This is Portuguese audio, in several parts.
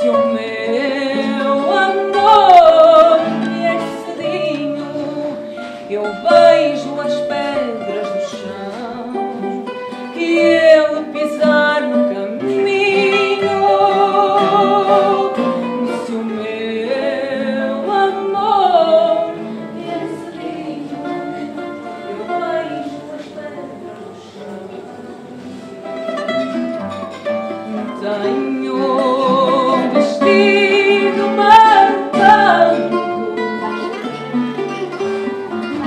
Se o meu amor vier cedinho, eu beijo as pedras do chão e ele pisar no caminho. Se o meu amor vier cedinho, eu beijo as pedras do chão. Tenho vestido marcado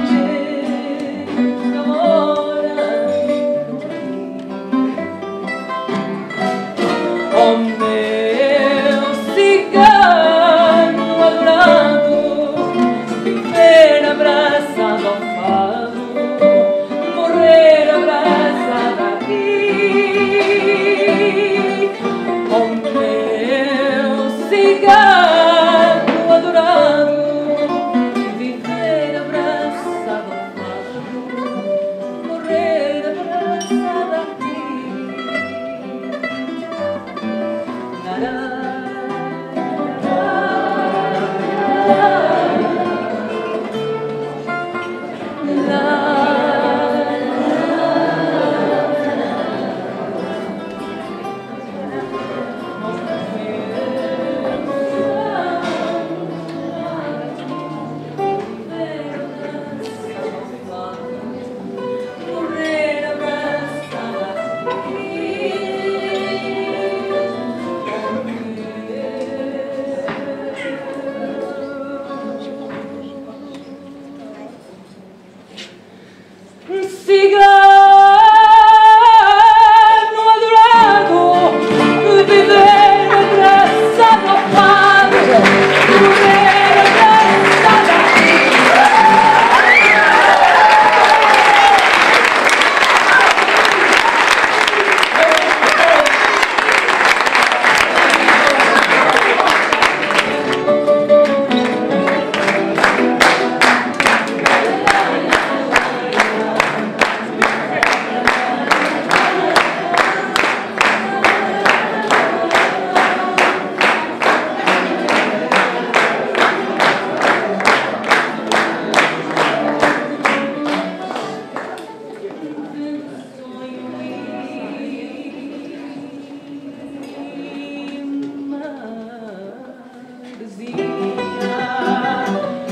de hora. Oh, meu cigano adorado, viver abraçado ao fado, morrer abraçado a ti. Oh, meu cigano adorado, viver abraçado ao fado, morrer abraçado a ti. Cigano adorado, viver abraçado ao fado, morrer abraçado a ti.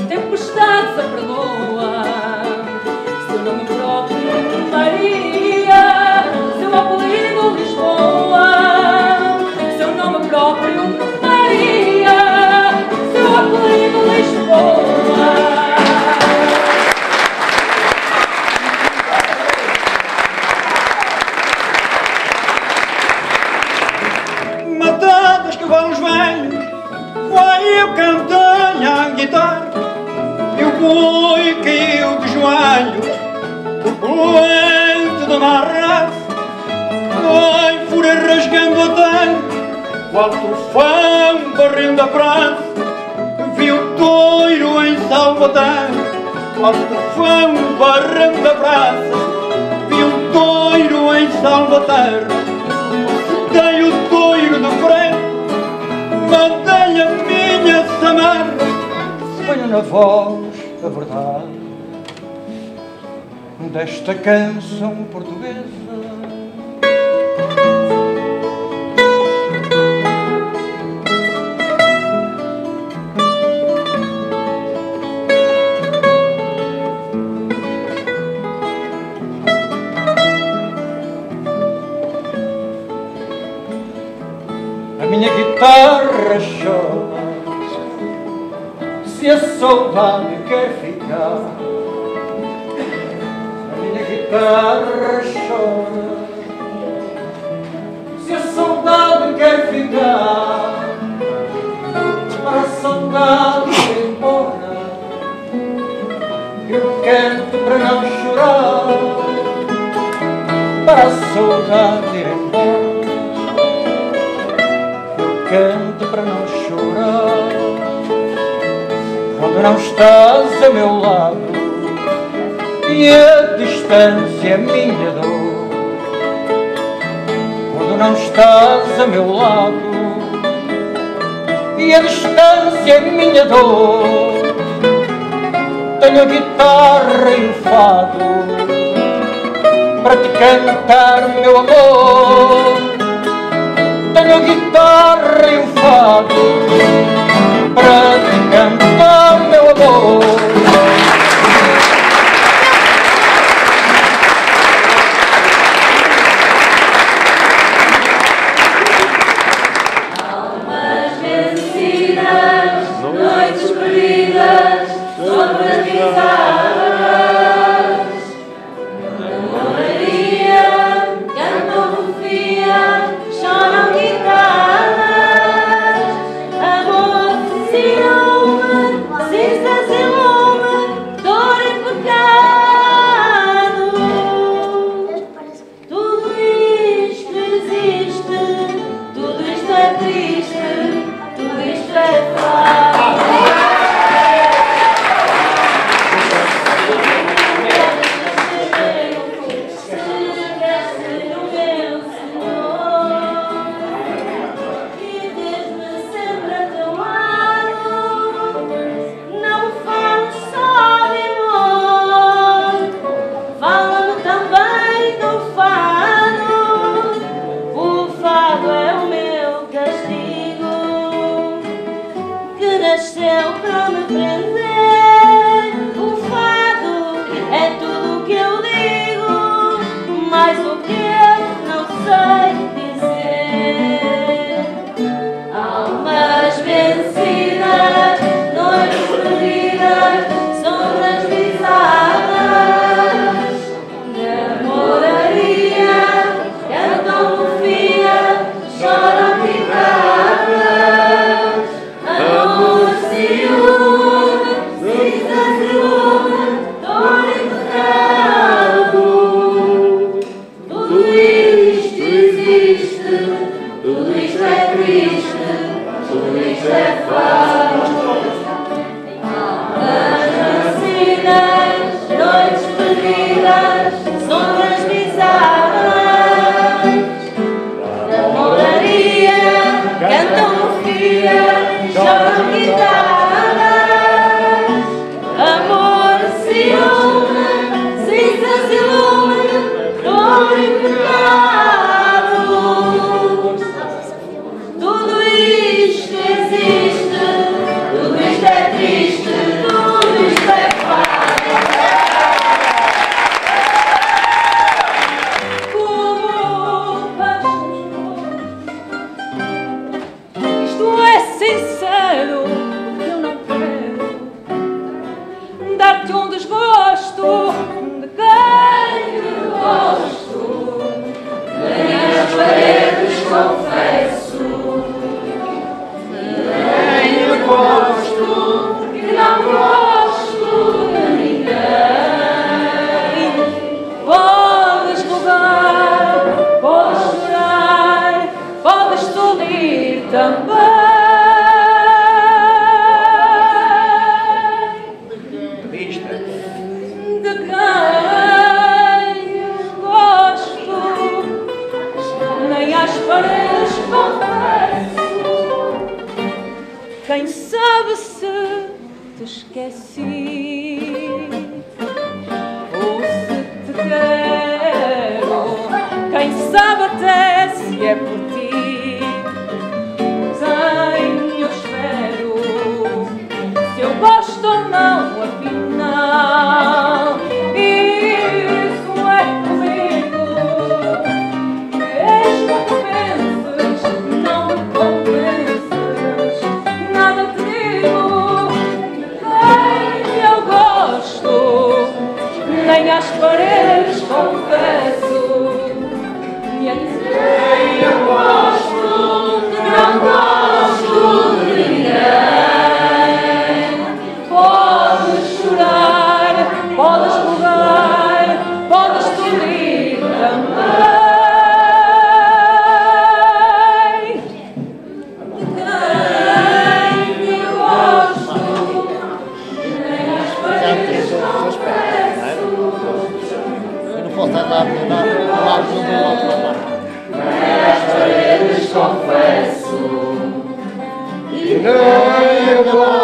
Tempestade se perdoa, seu nome próprio Maria, seu apelido Lisboa, seu nome próprio Maria, seu apelido Lisboa. Matadas que vão os velhos, vai eu cantei a guitarra, e o boi caiu de joelhos, o poente de uma raça, vai fura rasgando a terra, o alto fã barrendo a praça, viu o toiro em Salvaterra, o alto fã barrendo a praça, viu o toiro em Salvaterra. Dei o toiro de frente, mandei a minha samarra, se ponha na voz a verdade desta canção portuguesa. A minha guitarra chora, se a saudade quer ficar. A minha guitarra chora, se a saudade quer ficar. Para a saudade ir embora, eu canto para não chorar. Para a saudade ir embora, canto para não chorar. Quando não estás a meu lado e a distância é minha dor. Quando não estás a meu lado e a distância é minha dor. Tenho a guitarra e o fado para te cantar, meu amor. Tenho a guitarra e o fado para te cantar, meu amor. Almas vencidas, noites perdidas, sombras pisadas. Namoraria, cantam rufia, choram guitarras. Amor, ciúme, cinzas e lume, dor e pecado. Tudo isto existe, tudo isto é triste, tudo isto é fácil. Nasceu para me prender. O fado é tudo o que eu digo, mas o que eu não sei dizer. Almas vencidas, noites perdidas, sombras pisadas. Namoraria, cantam rufia, choram guitarras. Amor, ciúme, cinzas e lume, dor e pecado. Tudo isto existe, tudo isto é triste, tudo isto é fado. Almas vencidas, noites perdidas, sombras pisadas. Namoraria, cantam rufia, choram guitarras. Amor, ciúme, cinzas e lume, dor e pecado. Tudo isto existe, tudo isto é triste, tudo isto é fado. Como isto é sincero, porque eu não quero dar-te um desgosto de quem eu gosto. Nem as paredes confesso, nem eu gosto, que não gosto de ninguém. Podes rogar, podes chorar, podes tolir também. De quem eu gosto, nem às paredes confesso. Quem sabe se te esqueci ou se te quero. Quem sabe até se é por ti. Quem eu espero, se eu gosto ou não, afinal. Isso é comigo. Mesmo que penses, não me convences. Nada te digo de quem eu eu vou